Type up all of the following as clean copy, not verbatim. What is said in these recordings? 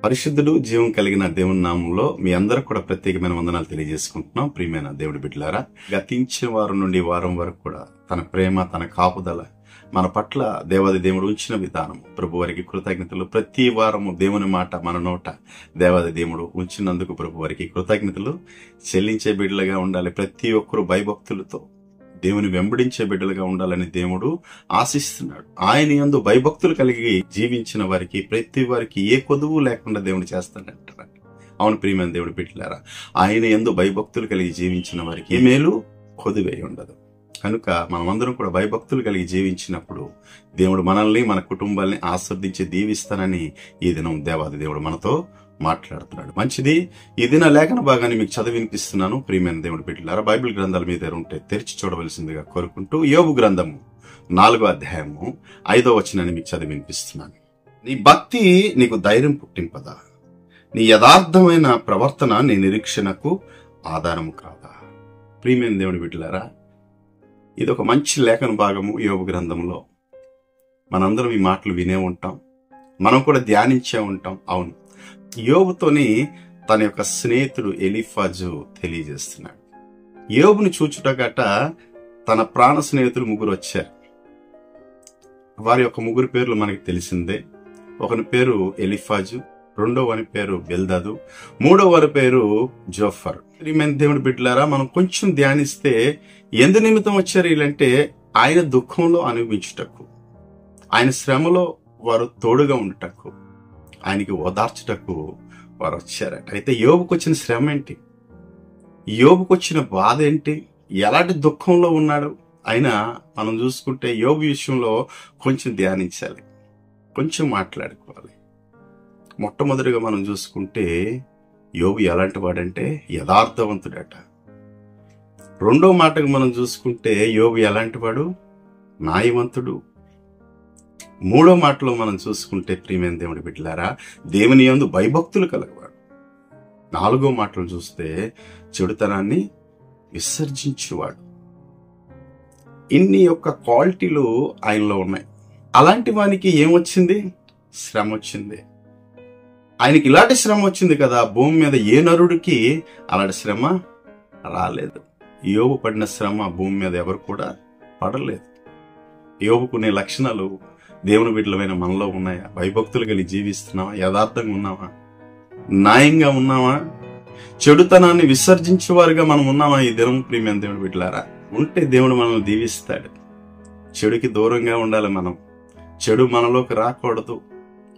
పరిశుద్ధుడు జీవం కలిగిన దేవుని నామంలో మీ అందరికి కూడా ప్రత్యేకమైన వందనాలు తెలియజేసుకుంటున్నాం. ప్రియమైన దేవుడి బిడ్డలారా, గతించిన వారం నుండి వారం వరకు కూడా తన ప్రేమ, తన కాపుదల మన పట్ల దేవాది దేవుడు ఉంచిన విధానం, ప్రభు వారికి కృతజ్ఞతలు. ప్రతి వారము దేవుని మాట మన నోట దేవాది దేవుడు ఉంచినందుకు ప్రభు వారికి కృతజ్ఞతలు చెల్లించే బిడ్డలుగా ఉండాలి. ప్రతి ఒక్కరూ భయభక్తులతో దేవుని వెంబడించే బిడ్డలుగా ఉండాలని దేవుడు ఆశిస్తున్నాడు. ఆయన యందు భయభక్తులు కలిగి జీవించిన వారికి, ప్రతి వారికి ఏ కొదువు లేకుండా దేవుడు చేస్తాడంటారు. అవును ప్రియమైన దేవుడి బిడ్డలారా, ఆయన యందు భయభక్తులు కలిగి జీవించిన వారికి ఏ మేలు కొదువే ఉండదు. కనుక మనమందరం కూడా భయభక్తులు కలిగి జీవించినప్పుడు దేవుడు మనల్ని, మన కుటుంబాల్ని ఆస్వాదించి దీవిస్తానని ఈ దినం దేవాది దేవుడు మనతో మాట్లాడుతున్నాడు. మంచిది. ఈ దిన లేఖన భాగాన్ని మీకు చదివి వినిపిస్తున్నాను. ప్రియమైన దేవుడి బిడ్డలారా, బైబిల్ గ్రంథాల మీద ఉంటే తెరిచి చూడవలసిందిగా కోరుకుంటూ యోబు గ్రంథము 4వ అధ్యాయము 5వ వచనాన్ని మీకు చదివి వినిపిస్తున్నాను. నీ భక్తి నీకు ధైర్యం పుట్టింపదా? నీ యథార్థమైన ప్రవర్తన నీ నిరీక్షణకు ఆధారము కాదా? ప్రియమైన దేవుడి బిడ్డలారా, ఇది ఒక మంచి లేఖన భాగము యోబు గ్రంథంలో. మనందరం ఈ మాటలు వినే ఉంటాం, మనం కూడా ధ్యానించే ఉంటాం. అవును, యోబుతోని తన యొక్క స్నేహితుడు ఎలీఫాజు తెలియజేస్తున్నాడు. యోబుని చూచుటగట తన ప్రాణ స్నేహితులు 3 వచ్చారు. వారి యొక్క 3 పేర్లు మనకి తెలిసిందే. ఒకని పేరు ఎలీఫాజు, రెండవ వాని పేరు బెల్దాదు, మూడవ వారి పేరు జోఫర్. ప్రియమైన దేవుడి బిడ్డలారా, మనం కొంచెం ధ్యానిస్తే ఎందు నిమిత్తం వచ్చారు వీళ్ళంటే ఆయన దుఃఖంలో అనుభవించుటకు, ఆయన శ్రమలో వారు తోడుగా ఉండుటకు, ఆయనకి ఓదార్చుటకు వారు వచ్చారట. అయితే యోబుకు వచ్చిన శ్రమ ఏంటి? యోబుకు వచ్చిన బాధ ఏంటి? ఎలాంటి దుఃఖంలో ఉన్నాడు? అయినా మనం చూసుకుంటే యోబు విషయంలో కొంచెం ధ్యానించాలి, కొంచెం మాట్లాడుకోవాలి. మొట్టమొదటిగా మనం చూసుకుంటే యోబు ఎలాంటి వాడంటే యథార్థవంతుడట. రెండో మాటకు మనం చూసుకుంటే యోబు ఎలాంటి వాడు? న్యాయవంతుడు. మూడో మాటలో మనం చూసుకుంటే ప్రియమైన దేవుడి బిడ్డలారా, దేవుని యందు భయభక్తులు కలగవాడు. నాలుగో మాటలు చూస్తే చెడుతనాన్ని విసర్జించేవాడు. ఇన్ని యొక్క క్వాలిటీలు ఆయనలో ఉన్నాయి. అలాంటి వానికి ఏమొచ్చింది? శ్రమ వచ్చింది. ఆయనకి ఇలాంటి శ్రమ వచ్చింది కదా, భూమి మీద ఏ నరుడికి అలాంటి శ్రమ రాలేదు. యోబు పడిన శ్రమ భూమి మీద ఎవరు కూడా పడలేదు. యోబుకునే లక్షణాలు దేవుని బిడ్డలమైన మనలో ఉన్నాయా? భయభక్తులు కలిగి జీవిస్తున్నావా? యథార్థంగా ఉన్నావా? న్యాయంగా ఉన్నావా? చెడుతనాన్ని విసర్జించేవారుగా మనం ఉన్నామా ఈ దినం? ప్రియమైన దేవుని బిడ్డలారా, ఉంటే దేవుడు మనల్ని దీవిస్తాడు. చెడుకి దూరంగా ఉండాలి మనం. చెడు మనలోకి రాకూడదు.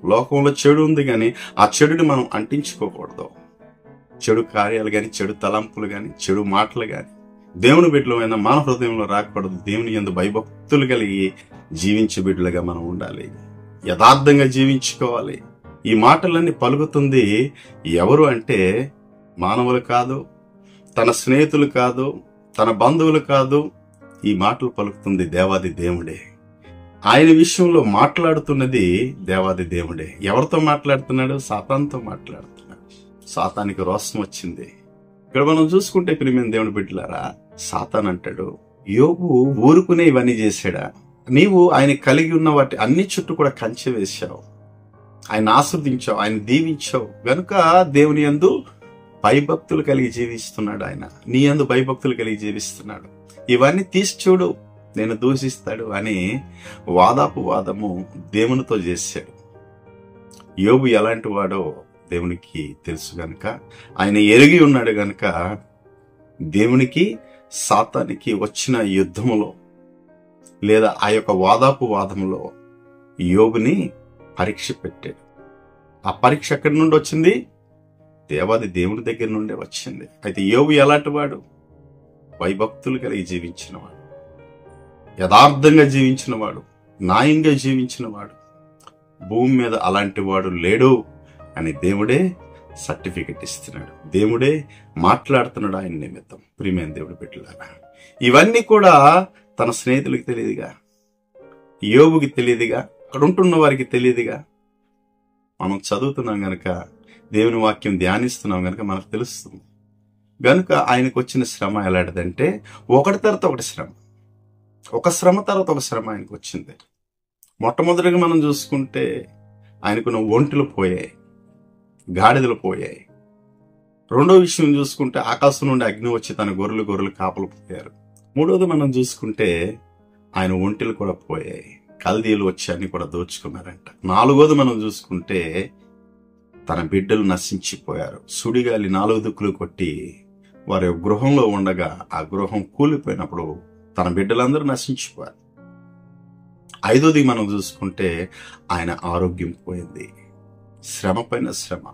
లోకంలో చెడు ఉంది కానీ ఆ చెడుని మనం అంటించుకోకూడదు. చెడు కార్యాలు కానీ, చెడు తలంపులు కానీ, చెడు మాటలు కానీ దేవుని బిడ్డలమైన మన హృదయంలో రాకూడదు. దేవుని యందు భయభక్తులు కలిగి జీవించే బిడ్డలుగా మనం ఉండాలి. యథార్థంగా జీవించుకోవాలి. ఈ మాటలన్నీ పలుకుతుంది ఎవరు అంటే మానవులు కాదు, తన స్నేహితులు కాదు, తన బంధువులు కాదు. ఈ మాటలు పలుకుతుంది దేవాది దేవుడే. ఆయన విషయంలో మాట్లాడుతున్నది దేవాది దేవుడే. ఎవరితో మాట్లాడుతున్నాడు? సాతానుతో మాట్లాడుతున్నాడు. సాతానికి రోషం వచ్చింది. ఇక్కడ మనం చూసుకుంటే ప్రియమైన దేవుని బిడ్డలారా, సాతాన్ అంటాడు, యోబు ఊరుకునే ఇవన్నీ చేశాడా? నీవు ఆయన కలిగి ఉన్న వాటి అన్ని చుట్టూ కూడా కంచె వేశావు, ఆయన ఆస్వాదించావు, ఆయన దీవించావు. గనుక దేవుని యందు భయభక్తులు కలిగి జీవిస్తున్నాడు. ఆయన నీ యందు భయభక్తులు కలిగి జీవిస్తున్నాడు. ఇవన్నీ తీసి చూడు, నేను దూషిస్తాడు అని వాదాపు దేవునితో చేశాడు. యోబు ఎలాంటి వాడో దేవునికి తెలుసు గనుక, ఆయన ఎరిగి ఉన్నాడు గనుక దేవునికి సాతానికి వచ్చిన యుద్ధములో లేదా ఆ యొక్క వాదములో యోబుని పరీక్ష పెట్టాడు. ఆ పరీక్ష ఎక్కడి నుండి వచ్చింది? దేవాది దేవుని దగ్గర నుండే వచ్చింది. అయితే యోబు ఎలాంటి వాడు? భయభక్తులు కలిగి జీవించినవాడు, యథార్థంగా జీవించినవాడు, న్యాయంగా జీవించినవాడు. భూమి మీద అలాంటి వాడు లేడు అని దేవుడే సర్టిఫికెట్ ఇస్తున్నాడు. దేవుడే మాట్లాడుతున్నాడు ఆయన నిమిత్తం. ప్రియమైన దేవుడి బిడ్డలారా, ఇవన్నీ కూడా తన స్నేహితులకి తెలియదుగా, యోబుకి తెలియదుగా, అక్కడ ఉంటున్న వారికి తెలియదుగా. మనం చదువుతున్నాం గనక, దేవుని వాక్యం ధ్యానిస్తున్నాం గనక మనకు తెలుస్తుంది. గనుక ఆయనకు వచ్చిన శ్రమ ఎలాంటిదంటే ఒకటి తర్వాత ఒకటి శ్రమ, ఒక శ్రమ తర్వాత ఒక శ్రమ ఆయనకు వచ్చింది. మొట్టమొదటిగా మనం చూసుకుంటే ఆయనకున్న ఒంటెలు పోయాయి. గాడిదలు పోయాయి. రెండో విషయం చూసుకుంటే ఆకాశం నుండి అగ్ని వచ్చి తన గొర్రెలు కాపలు పోయారు. మూడోది మనం చూసుకుంటే ఆయన ఒంటెలు కూడా పోయాయి. కల్దీలు వచ్చి అన్ని కూడా దోచుకున్నారంట. నాలుగోది మనం చూసుకుంటే తన బిడ్డలు నశించిపోయారు. సుడిగాలి 4 దిక్కులు కొట్టి వారి గృహంలో ఉండగా ఆ గృహం కూలిపోయినప్పుడు తన బిడ్డలందరూ నశించిపోయారు. ఐదోది మనం చూసుకుంటే ఆయన ఆరోగ్యం పోయింది. శ్రమ పైన శ్రమ,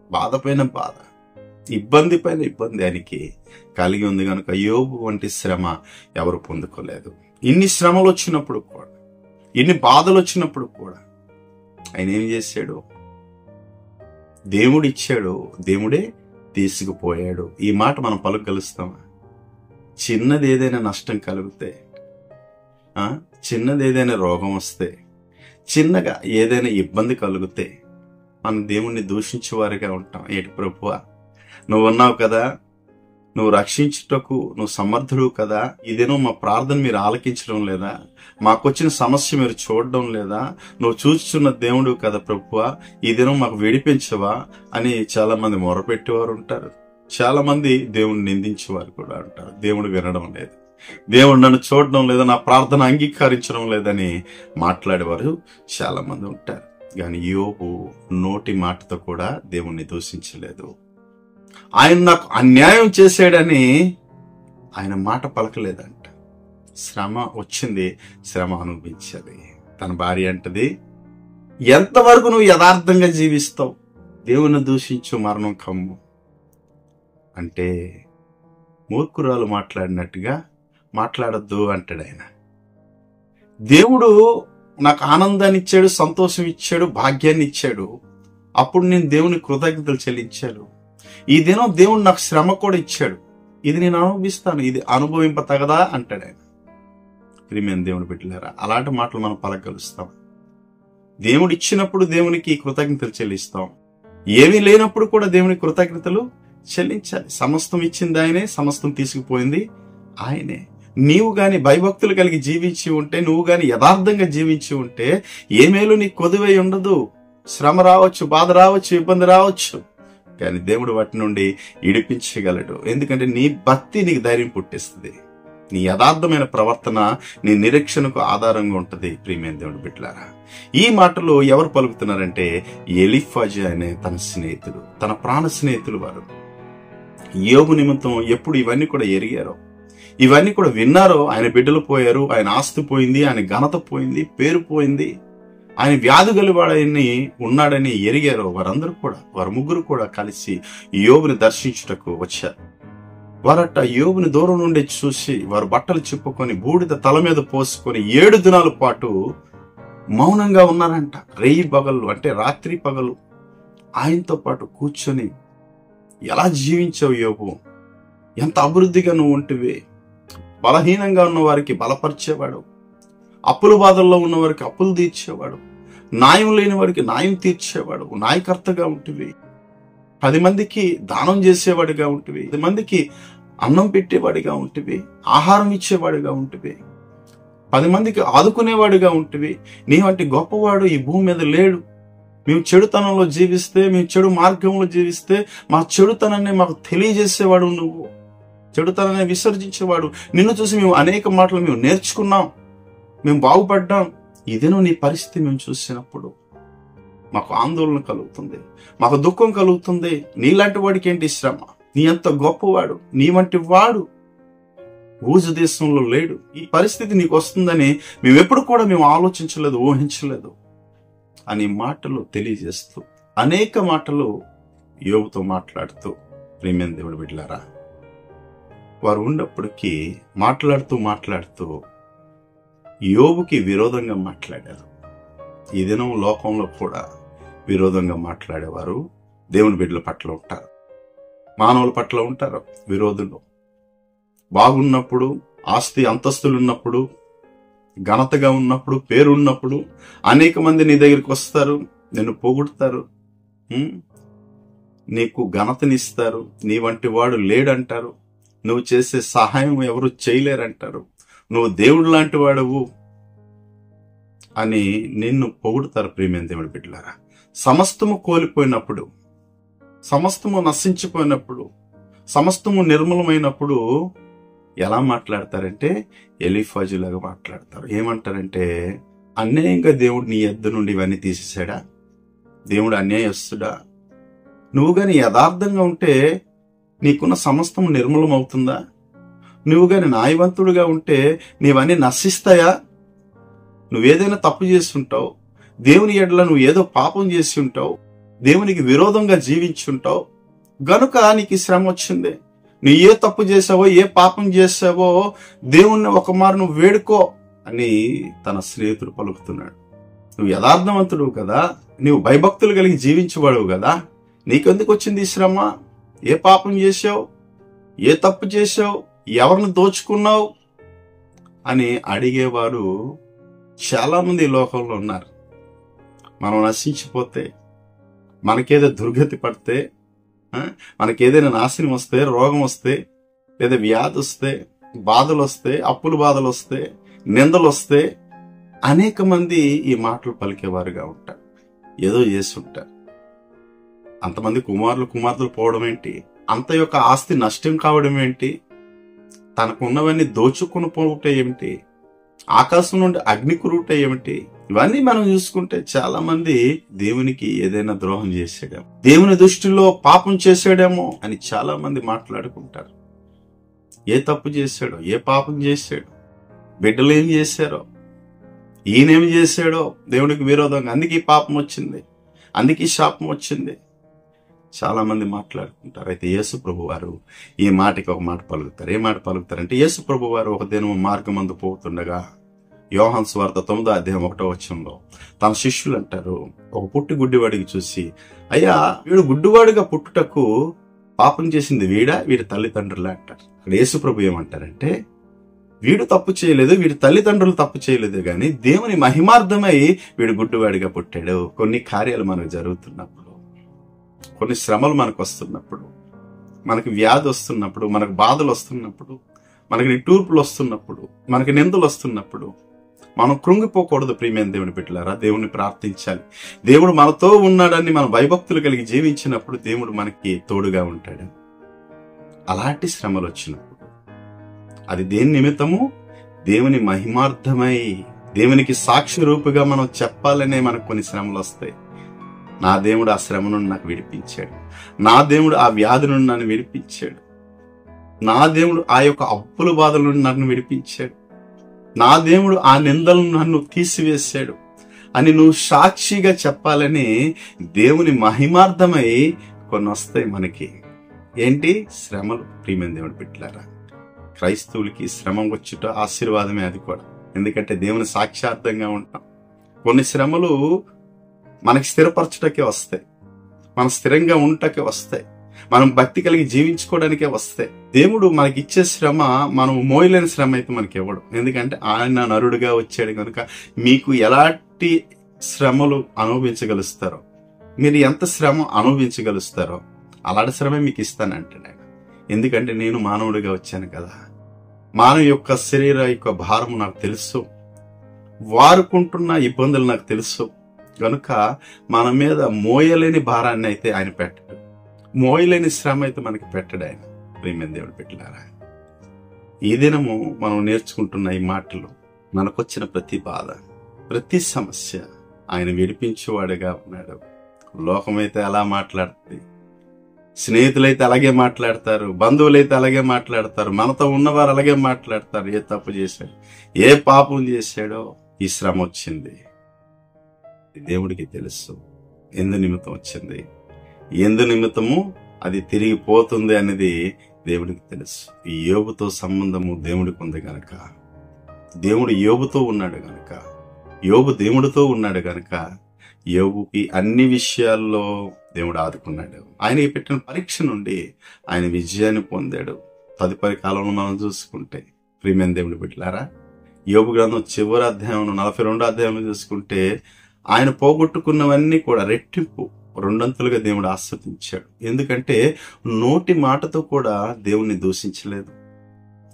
బాధ పైన బాధ, ఇబ్బంది పైన ఇబ్బంది ఆయనకి కలిగి ఉంది కనుక యోబు వంటి శ్రమ ఎవరు పొందుకోలేదు. ఇన్ని శ్రమలు వచ్చినప్పుడు కూడా, ఇన్ని బాధలు వచ్చినప్పుడు కూడా ఆయన ఏం చేశాడు? దేవుడు ఇచ్చాడు, దేవుడే తీసుకుపోయాడు. ఈ మాట మనం పలుకగలుస్తామా? చిన్నది ఏదైనా నష్టం కలిగితే, చిన్నది ఏదైనా రోగం వస్తే, చిన్నగా ఏదైనా ఇబ్బంది కలిగితే మనం దేవుణ్ణి దూషించేవారిగా ఉంటాం. ఏంటి ప్రభువా, నువ్వు ఉన్నావు కదా, నువ్వు రక్షించుటకు నువ్వు సమర్థుడు కదా, ఇదేనో మా ప్రార్థన మీరు ఆలకించడం లేదా, మాకొచ్చిన సమస్య మీరు చూడడం లేదా, నువ్వు చూస్తున్న దేవుడు కదా ప్రభువా, ఇదేనో మాకు విడిపించవా అని చాలా మంది మొరపెట్టేవారు ఉంటారు. చాలా మంది దేవుణ్ణి నిందించేవారు కూడా ఉంటారు. దేవుడు వినడం లేదు, దేవుడు నన్ను చూడడం లేదా, నా ప్రార్థన అంగీకరించడం లేదని మాట్లాడేవారు చాలా మంది ఉంటారు. కానీ యోబు నోటి మాటతో కూడా దేవుణ్ణి దూషించలేదు. ఆయన నాకు అన్యాయం చేశాడని ఆయన మాట పలకలేదంట. శ్రమ వచ్చింది, శ్రమ అనుభవించేది. తన భార్య అంటది, ఎంతవరకు నువ్వు యథార్థంగా జీవిస్తావు, దేవుని దూషించు మరణం కమ్ము అంటే మూర్ఖురాలు మాట్లాడినట్టుగా మాట్లాడద్దు అంటాడు ఆయన. దేవుడు నాకు ఆనందాన్ని ఇచ్చాడు, సంతోషం ఇచ్చాడు, భాగ్యాన్ని ఇచ్చాడు. అప్పుడు నేను దేవుని కృతజ్ఞతలు చెల్లించాను. ఈ దినం దేవుడు నాకు శ్రమ కూడా ఇచ్చాడు, ఇది నేను అనుభవిస్తాను, ఇది అనుభవింపతగదా అంటాడు ఆయన. ప్రియమైన దేవుని బిడ్డలారా, అలాంటి మాటలు మనం పలకగలుస్తాం. దేవుడు ఇచ్చినప్పుడు దేవునికి కృతజ్ఞతలు చెల్లిస్తాం. ఏమీ లేనప్పుడు కూడా దేవునికి కృతజ్ఞతలు చెల్లించాలి. సమస్తం ఇచ్చింది ఆయనే, సమస్తం తీసుకుపోయింది ఆయనే. నీవు గాని భయభక్తులు కలిగి జీవించి ఉంటే, నువ్వు గాని యథార్థంగా జీవించి ఉంటే ఏ మేలు నీకు కొదువై ఉండదు. శ్రమ రావచ్చు, బాధ రావచ్చు, ఇబ్బంది రావచ్చు, కానీ దేవుడు వాటి నుండి ఇడిపించగలడు. ఎందుకంటే నీ భక్తి నీకు ధైర్యం పుట్టిస్తుంది. నీ యథార్థమైన ప్రవర్తన నీ నిరీక్షణకు ఆధారంగా ఉంటుంది. ప్రియమైన దేవుని బిడ్డలారా, ఈ మాటలు ఎవరు పలుకుతున్నారంటే ఎలీఫజు అనే తన స్నేహితుడు, తన ప్రాణ స్నేహితులు వారు. యోబు నిమిత్తం ఎప్పుడు ఇవన్నీ కూడా ఎరిగారో, ఇవన్నీ కూడా విన్నారో, ఆయన బిడ్డలు పోయారు, ఆయన ఆస్తి పోయింది, ఆయన ఘనత పోయింది, పేరు పోయింది, ఆయన వ్యాధి గలివాడని ఉన్నాడని ఎరిగారో వారందరూ కూడా, వారు ముగ్గురు కూడా కలిసి యోబుని దర్శించుటకు వచ్చారు. వారట యోబుని దూరం నుండి చూసి వారు బట్టలు చిప్పుకొని బూడిద తల మీద పోసుకొని 7 దినాల పాటు మౌనంగా ఉన్నారంట. రేయి పగలు అంటే రాత్రి పగలు ఆయనతో పాటు కూర్చొని, ఎలా జీవించావు యోబు, ఎంత అభివృద్ధిగా నువ్వు ఉంటివి, బలహీనంగా ఉన్న వారికి బలపరిచేవాడు, అప్పుల బాధల్లో ఉన్న వారికి అప్పులు తీర్చేవాడు, న్యాయం లేని వారికి న్యాయం తీర్చేవాడు, న్యాయకర్తగా ఉంటివి, 10 మందికి దానం చేసేవాడిగా ఉంటివి, 10 మందికి అన్నం పెట్టేవాడిగా ఉంటివి, ఆహారం ఇచ్చేవాడిగా ఉంటివి, 10 మందికి ఆదుకునేవాడిగా ఉంటివి. నీ వంటి గొప్పవాడు ఈ భూమి మీద లేడు. మేము చెడుతనంలో జీవిస్తే, మేము చెడు మార్గంలో జీవిస్తే మా చెడుతనాన్ని మాకు తెలియజేసేవాడు నువ్వు, చెడుతనాన్ని విసర్జించేవాడు. నిన్ను చూసి మేము అనేక మాటలు మేము నేర్చుకున్నాం, మేము బాగుపడ్డాం. ఇదేనో నీ పరిస్థితి మేము చూసినప్పుడు మాకు ఆందోళన కలుగుతుంది, మాకు దుఃఖం కలుగుతుంది. నీలాంటి వాడికి ఏంటి శ్రమ, నీ అంత గొప్పవాడు, నీ వంటి వాడు ఊజు దేశంలో లేడు. ఈ పరిస్థితి నీకు వస్తుందని మేమెప్పుడు కూడా మేము ఆలోచించలేదు, ఊహించలేదు అని మాటలు తెలియజేస్తూ అనేక మాటలు యోబుతో మాట్లాడుతూ, ప్రియమైన దేవుడి బిడ్డలారా, వారు ఉన్నప్పటికీ మాట్లాడుతూ యోబుకి విరోధంగా మాట్లాడారు. ఈ దినం లోకంలో కూడా విరోధంగా మాట్లాడేవారు దేవుని బిడ్డల పట్ల ఉంటారు, మానవుల పట్ల ఉంటారు విరోధులు. బాగున్నప్పుడు, ఆస్తి అంతస్తులు ఉన్నప్పుడు, ఘనతగా ఉన్నప్పుడు, పేరు ఉన్నప్పుడు అనేక మంది నీ దగ్గరికి వస్తారు, నిన్ను పొగుడుతారు, నీకు ఘనతనిస్తారు, నీ వంటి వాడు లేడంటారు, నువ్వు చేసే సహాయం ఎవరు చేయలేరంటారు, నువ్వు దేవుడు లాంటి వాడవు అని నిన్ను పొగుడుతారు ప్రియమైన దేవుని బిడ్డలారా. సమస్తము కోల్పోయినప్పుడు, సమస్తము నశించిపోయినప్పుడు, సమస్తము నిర్మూలమైనప్పుడు ఎలా మాట్లాడతారంటే ఎలీఫజులాగా మాట్లాడతారు. ఏమంటారంటే, అన్యాయంగా దేవుడు నీ యొద్ద నుండి ఇవన్నీ తీసేశాడా? దేవుడు అన్యాయస్తుడా? నువ్వు గాని యథార్థంగా ఉంటే నీకున్న సమస్తం నిర్మూలం అవుతుందా? నువ్వు గాని న్యాయవంతుడుగా ఉంటే నీవన్నీ నశిస్తాయా? నువ్వేదైనా తప్పు చేసి ఉంటావు, దేవుని ఎడల నువ్వు ఏదో పాపం చేసి ఉంటావు, దేవునికి విరోధంగా జీవించి ఉంటావు గనుక నీకు ఈ శ్రమ వచ్చింది. నువ్వు ఏ తప్పు చేసావో, ఏ పాపం చేసావో దేవుణ్ణి ఒక మారు నువ్వు వేడుకో అని తన స్నేహితుడు పలుకుతున్నాడు. నువ్వు యథార్థవంతుడు కదా, నువ్వు భయభక్తులు కలిగి జీవించబడవు కదా, నీకెందుకు వచ్చింది ఈ శ్రమ? ఏ పాపం చేసావు, ఏ తప్పు చేసావు, ఎవరిని దోచుకున్నావు అని అడిగేవారు చాలా మంది ఈ లోకంలో ఉన్నారు. మనం నశించిపోతే, మనకేదో దుర్గతి పడితే, మనకేదైనా నాశనం వస్తే, రోగం వస్తే, లేదా వ్యాధి వస్తే, బాధలు వస్తే, అప్పుల బాధలు వస్తే, నిందలు వస్తే అనేక మంది ఈ మాటలు పలికేవారుగా ఉంటారు. ఏదో చేసి ఉంటారు. అంతమంది కుమార్తెలు పోవడం ఏంటి? అంత యొక్క ఆస్తి నష్టం కావడం ఏంటి? తనకున్నవన్నీ దోచుకుని పోవటం ఏమిటి? ఆకాశం నుండి అగ్ని కురుట ఏమిటి? ఇవన్నీ మనం చూసుకుంటే చాలా మంది దేవునికి ఏదైనా ద్రోహం చేసాడేమో, దేవుని దృష్టిలో పాపం చేసాడేమో అని చాలా మంది మాట్లాడుకుంటారు. ఏ తప్పు చేశాడో, ఏ పాపం చేశాడో, బిడ్డలు ఏం చేశారో, ఈయనేమి చేశాడో దేవునికి విరోధంగా, అందుకే ఈ పాపం వచ్చింది, అందుకే ఈ శాపం వచ్చింది, చాలా మంది మాట్లాడుకుంటారు. అయితే యేసు ప్రభు వారు ఈ మాటకి ఒక మాట పలుకుతారు. ఏ మాట పలుకుతారంటే, యేసు ప్రభు వారు ఒక దినం మార్గమందు పోతుండగా, యోహాను సువార్త 9వ అధ్యాయం 1వ వచనంలో తన శిష్యులు అంటారు, ఒక పుట్టి గుడ్డివాడికి చూసి, అయ్యా వీడు గుడ్డివాడిగా పుట్టుటకు పాపం చేసింది వీడా, వీడి తల్లిదండ్రులా అంటారు. అక్కడ యేసు ప్రభు ఏమంటారంటే, వీడు తప్పు చేయలేదు, వీడి తల్లిదండ్రులు తప్పు చేయలేదు, గాని దేవుని మహిమార్థమై వీడు గుడ్డివాడిగా పుట్టాడు. కొన్ని కార్యాలు మనకు జరుగుతున్నప్పుడు, కొన్ని శ్రమలు మనకు వస్తున్నప్పుడు, మనకి వ్యాధి వస్తున్నప్పుడు, మనకు బాధలు వస్తున్నప్పుడు, మనకి నిట్టూర్పులు వస్తున్నప్పుడు, మనకి నిందలు వస్తున్నప్పుడు మనం కృంగిపోకూడదు. ప్రియమైన దేవుని బిడ్డలారా, దేవుని ప్రార్థించాలి. దేవుడు మనతో ఉన్నాడని మనం భయభక్తులు కలిగి జీవించినప్పుడు దేవుడు మనకి తోడుగా ఉంటాడు. అలాంటి శ్రమలు వచ్చినప్పుడు అది దేని నిమిత్తము? దేవుని మహిమార్థమై, దేవునికి సాక్షి రూపుగా మనం చెప్పాలనే మనకు కొన్ని శ్రమలు వస్తాయి. నా దేవుడు ఆ శ్రమ నుండి నాకు విడిపించాడు, నా దేవుడు ఆ వ్యాధి నుండి నన్ను విడిపించాడు, నా దేవుడు ఆ యొక్క అప్పుల బాధల నుండి నన్ను విడిపించాడు, నా దేవుడు ఆ నిందలను నన్ను తీసివేశాడు అని నువ్వు సాక్షిగా చెప్పాలని దేవుని మహిమార్థమై కొన్ని వస్తాయి మనకి. ఏంటి? శ్రమలు. ప్రియమైన దేవుని బిడ్డలారా, క్రైస్తవులకి శ్రమ వచ్చుట ఆశీర్వాదమే. అది కూడా ఎందుకంటే దేవుని సాక్షార్థంగా ఉంటాం. కొన్ని శ్రమలు మనకి స్థిరపరచుటకే వస్తాయి, మనం స్థిరంగా ఉండటకే వస్తాయి, మనం భక్తి కలిగి జీవించుకోవడానికే వస్తాయి. దేవుడు మనకి ఇచ్చే శ్రమ మనం మోయలేని శ్రమ అయితే మనకి ఇవ్వడు. ఎందుకంటే ఆయన నరుడుగా వచ్చాడు కనుక మీకు ఎలాంటి శ్రమలు అనుభవించగలుస్తారో, మీరు ఎంత శ్రమ అనుభవించగలుస్తారో అలాంటి శ్రమే మీకు ఇస్తానంటాడు ఆయన. ఎందుకంటే నేను మానవుడిగా వచ్చాను కదా, మానవ యొక్క శరీర యొక్క భారం నాకు తెలుసు, వారుకుంటున్న ఇబ్బందులు నాకు తెలుసు కనుక మన మీద మోయలేని భారాన్ని అయితే ఆయన పెట్టాడు, మోయలేని శ్రమ అయితే మనకి పెట్టాడు ఆయన. ప్రియమైన దేవుడు బిడ్డలారా, ఈ దినము మనం నేర్చుకుంటున్న ఈ మాటలు, మనకొచ్చిన ప్రతి బాధ, ప్రతి సమస్య ఆయన విడిపించేవాడుగా ఉన్నాడు. లోకమైతే అలా మాట్లాడుతుంది, స్నేహితులైతే అలాగే మాట్లాడతారు, బంధువులైతే అలాగే మాట్లాడతారు, మనతో ఉన్నవారు అలాగే మాట్లాడతారు. ఏ తప్పు చేశాడు, ఏ పాపం చేశాడో ఈ శ్రమ వచ్చింది. దేవుడికి తెలుసు ఎందు నిమిత్తం వచ్చింది, ఎందు నిమిత్తము అది తిరిగి పోతుంది అనేది దేవుడికి తెలుసు. ఈ యోబుతో సంబంధము దేవుడికి ఉంది గనక, దేవుడు యోబుతో ఉన్నాడు గనక, యోబు దేవుడితో ఉన్నాడు గనక యోబుకి అన్ని విషయాల్లో దేవుడు ఆదుకున్నాడు. ఆయనకి పెట్టిన పరీక్ష నుండి ఆయన విజయాన్ని పొందాడు. తదుపరి కాలంలో మనం చూసుకుంటే ప్రియమైన దేవుడి బిడ్డలారా, యోబు గ్రంథం చివరి అధ్యాయం 42వ అధ్యాయంలో చూసుకుంటే ఆయన పోగొట్టుకున్నవన్నీ కూడా రెట్టింపు, రెండంతులుగా దేవుడు ఆస్వాదించాడు. ఎందుకంటే నోటి మాటతో కూడా దేవుణ్ణి దూషించలేదు,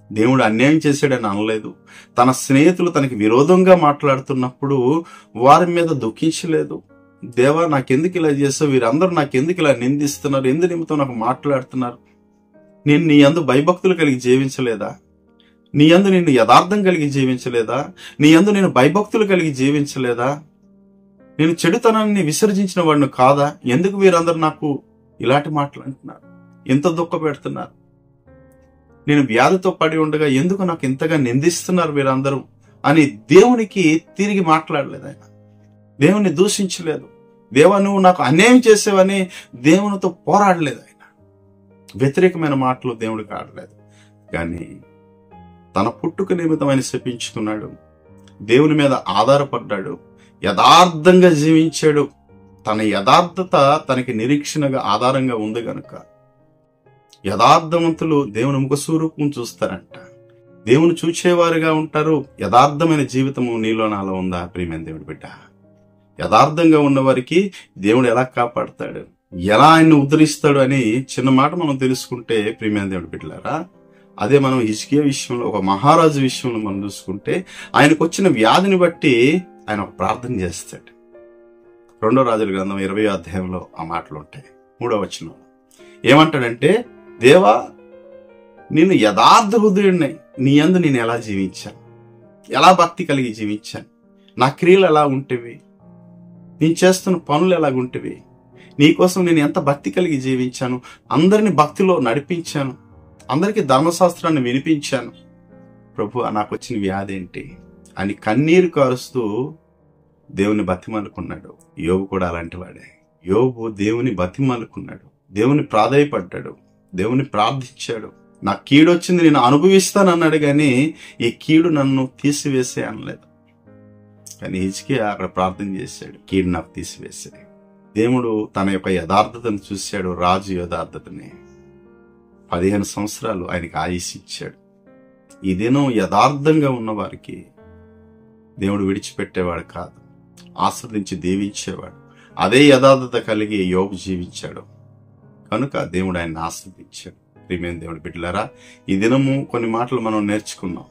దేవుడు అన్యాయం చేశాడని అనలేదు. తన స్నేహితులు తనకి విరోధంగా మాట్లాడుతున్నప్పుడు వారి మీద దుఃఖించలేదు. దేవా, నాకెందుకు ఇలా చేస్తావు, వీరందరూ నాకెందుకు ఇలా నిందిస్తున్నారు, ఎందు నిమిత్తం నాకు మాట్లాడుతున్నారు, నేను నీ యందు భయభక్తులు కలిగి జీవించలేదా, నీ యందు నేను యథార్థం కలిగి జీవించలేదా, నీ యందు నేను భయభక్తులు కలిగి జీవించలేదా, నేను చెడుతనాన్ని విసర్జించిన వాడిని కాదా, ఎందుకు వీరందరూ నాకు ఇలాంటి మాటలు అంటున్నారు, ఎంత దుఃఖ పెడుతున్నారు, నేను వ్యాధితో పడి ఉండగా ఎందుకు నాకు ఇంతగా నిందిస్తున్నారు వీరందరూ అని దేవునికి తిరిగి మాట్లాడలేదు. ఆయన దేవుని దూషించలేదు. దేవా, నువ్వు నాకు అన్యాయం చేసేవని దేవునితో పోరాడలేదు. ఆయన వ్యతిరేకమైన మాటలు దేవుడికి ఆడలేదు. కానీ తన పుట్టుక నిమిత్తం ఆయన శపించుకున్నాడు, దేవుని మీద ఆధారపడ్డాడు, యథార్థంగా జీవించాడు. తన యథార్థత తనకి నిరీక్షణగా ఆధారంగా ఉంది గనుక యథార్థవంతులు దేవుని ముఖస్వరూపం చూస్తారంట, దేవుని చూచేవారుగా ఉంటారు. యథార్థమైన జీవితము నీలో నాలో ఉందా ప్రియమైన దేవుడి బిడ్డ? యథార్థంగా ఉన్నవారికి దేవుడు ఎలా కాపాడతాడు, ఎలా ఆయన్ని ఉద్ధరిస్తాడు అని చిన్న మాట మనం తెలుసుకుంటే ప్రియమైన దేవుడి బిడ్డలారా, అదే మనం హిజ్కియా విషయంలో, ఒక మహారాజు విషయంలో మనం చూసుకుంటే ఆయనకు వచ్చిన వ్యాధిని బట్టి ఆయన ఒక ప్రార్థన చేస్తాడు. 2వ రాజుల గ్రంథం 20వ అధ్యాయంలో ఆ మాటలు ఉంటాయి. 3వ వచనం ఏమంటాడంటే, దేవా, నేను యథార్థ హృదయుడిని, నీ యందు నేను ఎలా జీవించాను, ఎలా భక్తి కలిగి జీవించాను, నా క్రియలు ఎలా ఉంటేవి, నేను చేస్తున్న పనులు ఎలాగుంటేవి, నీకోసం నేను ఎంత భక్తి కలిగి జీవించాను, అందరిని భక్తిలో నడిపించాను, అందరికీ ధర్మశాస్త్రాన్ని వినిపించాను, ప్రభు నాకు వచ్చిన వ్యాధి ఏంటి అని కన్నీరు కారుస్తూ దేవుని బతిమాలుకున్నాడు. యోబు కూడా అలాంటి వాడే. యోబు దేవుని బతిమాలుకున్నాడు, దేవుని ప్రాధేయపడ్డాడు, దేవుని ప్రార్థించాడు. నా కీడు వచ్చింది, నేను అనుభవిస్తాను అన్నాడు, కానీ ఈ కీడు నన్ను తీసివేసే అనలేదు. కానీ హిజ్కియా అక్కడ ప్రార్థన చేశాడు, కీడు నాకు తీసివేసే. దేవుడు తన యొక్క యథార్థతను చూశాడు, రాజు యథార్థతని. 15 సంవత్సరాలు ఆయనకి ఆయుష్ ఇచ్చాడు. ఈ దినం యథార్థంగా ఉన్న వారికి దేవుడు విడిచిపెట్టేవాడు కాదు, ఆశ్రదించి దీవించేవాడు. అదే యథార్థత కలిగి యోబు జీవించాడు కనుక దేవుడు ఆయన్ని ఆశ్రదించాడు. ప్రియమైన దేవుడి బిడ్డలారా, ఈ దినము కొన్ని మాటలు మనం నేర్చుకున్నాం.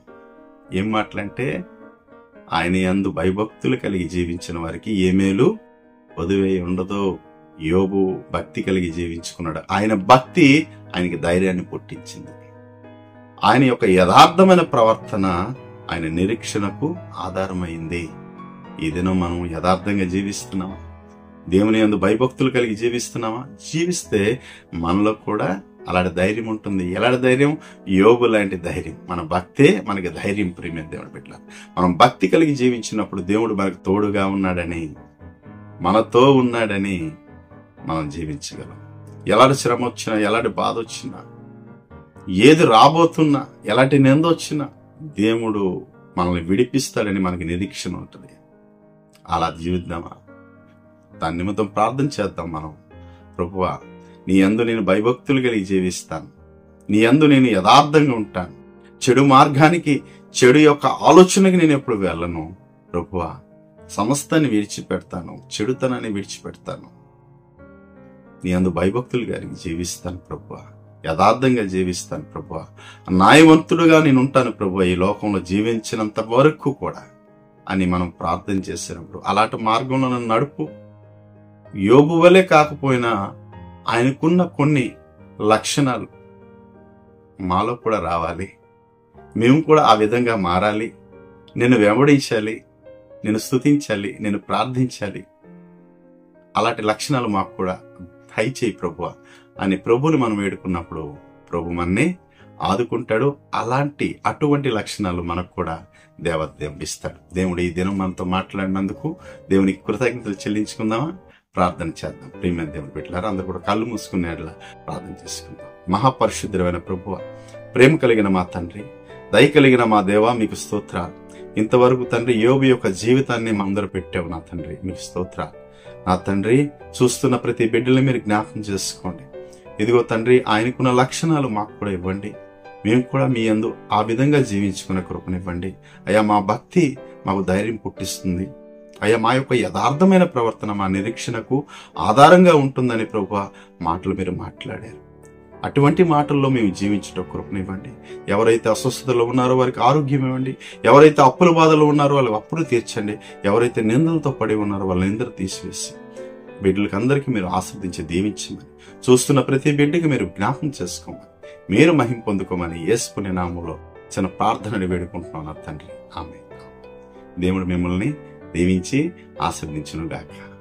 ఏం మాటలంటే, ఆయన యందు భయభక్తులు కలిగి జీవించిన వారికి ఏ మేలు వదివే ఉండదు. యోబు భక్తి కలిగి జీవించుకున్నాడు. ఆయన భక్తి ఆయనకి ధైర్యాన్ని పుట్టించింది. ఆయన యొక్క యథార్థమైన ప్రవర్తన ఆయన నిరీక్షణకు ఆధారమైంది. ఈ దినం మనం యథార్థంగా జీవిస్తున్నామా? దేవుని యందు భయభక్తులు కలిగి జీవిస్తున్నామా? జీవిస్తే మనలో కూడా అలాంటి ధైర్యం ఉంటుంది. ఎలాంటి ధైర్యం? యోబు లాంటి ధైర్యం. మన భక్తే మనకి ధైర్యం. ప్రియమైన దేవుడి బిడ్డలారా, మనం భక్తి కలిగి జీవించినప్పుడు దేవుడు మనకు తోడుగా ఉన్నాడని, మనతో ఉన్నాడని మనం జీవించగలం. ఎలాంటి శ్రమ వచ్చినా, ఎలాంటి బాధ వచ్చినా, ఏది రాబోతున్నా, ఎలాంటి నింద వచ్చినా దేవుడు మనల్ని విడిపిస్తాడని మనకి నిరీక్షణ ఉంటుంది. అలా జీవిద్దామా? దాని నిమిత్తం ప్రార్థన చేద్దాం మనం. ప్రభువా, నీ యందు నేను భయభక్తులు కలిగి జీవిస్తాను, నీ యందు నేను యథార్థంగా ఉంటాను, చెడు మార్గానికి, చెడు యొక్క ఆలోచనకి నేను ఎప్పుడు వెళ్ళను. ప్రభువా, సమస్తాన్ని విడిచిపెడతాను, చెడుతనాన్ని విడిచిపెడతాను, నీ యందు భయభక్తులు కలిగి జీవిస్తాను ప్రభువా, యథార్థంగా జీవిస్తాను ప్రభువా, న్యాయవంతుడుగా నేను ఉంటాను ప్రభువా ఈ లోకంలో జీవించినంత వరకు కూడా అని మనం ప్రార్థన చేసినప్పుడు అలాంటి మార్గంలో నన్ను నడుపు. యోబు వలె కాకపోయినా ఆయనకున్న కొన్ని లక్షణాలు మాలో కూడా రావాలి. మేము కూడా ఆ విధంగా మారాలి. నేను వెంబడించాలి, నేను స్తుతించాలి, నేను ప్రార్థించాలి. అలాంటి లక్షణాలు మాకు కూడా దయచేయి ప్రభువా అని ప్రభుని మనం వేడుకున్నప్పుడు ప్రభు మనని ఆదుకుంటాడు. అటువంటి లక్షణాలు మనకు కూడా దేవత ఇస్తాడు. దేవుడు ఈ దినం మనతో మాట్లాడినందుకు దేవునికి కృతజ్ఞతలు చెల్లించుకుందామా? ప్రార్థన చేద్దాం. ప్రియమైన దేవుని బిడ్డలారా, అందరూ కూడా కళ్ళు మూసుకునేట్లా ప్రార్థన చేసుకుందాం. మహాపరిశుద్ధమైన ప్రభువా, ప్రేమ కలిగిన మా తండ్రి, దయ కలిగిన మా దేవా, మీకు స్తోత్రాలు. ఇంతవరకు తండ్రి యోబు యొక్క జీవితాన్ని మా అందరూ పెట్టావు నా తండ్రి, మీకు స్తోత్రాలు. నా తండ్రి, చూస్తున్న ప్రతి బిడ్డని మీరు జ్ఞాపకం చేసుకోండి. ఇదిగో తండ్రి, ఆయనకున్న లక్షణాలు మాకు కూడా ఇవ్వండి. మేము కూడా మీ యందు ఆ విధంగా జీవించుకునే కృపనివ్వండి. అయ్యా, మా భక్తి మాకు ధైర్యం పుట్టిస్తుంది. అయ్యా, మా యొక్క యథార్థమైన ప్రవర్తన మా నిరీక్షణకు ఆధారంగా ఉంటుందని ప్రభువా మాటలు మీరు మాట్లాడారు. అటువంటి మాటల్లో మేము జీవించడం కృపనివ్వండి. ఎవరైతే అస్వస్థతలో ఉన్నారో వారికి ఆరోగ్యం ఇవ్వండి. ఎవరైతే అప్పుల బాధలు ఉన్నారో వాళ్ళకి అప్పులు తీర్చండి. ఎవరైతే నిందలతో పడి ఉన్నారో వాళ్ళ నిందలు తీసివేసి బిడ్డలకి అందరికీ మీరు ఆశీర్వదించి దీవించమని, చూస్తున్న ప్రతి బిడ్డకి మీరు జ్ఞాపకం చేసుకోమని, మీరు మహిమ పొందుకోమని యేసు పుణ్య నామములో చిన్న ప్రార్థనని వేడుకుంటున్నాను తండ్రి. ఆమేన్. దేవుడు మిమ్మల్ని దీవించి ఆశీర్వదించును గాక.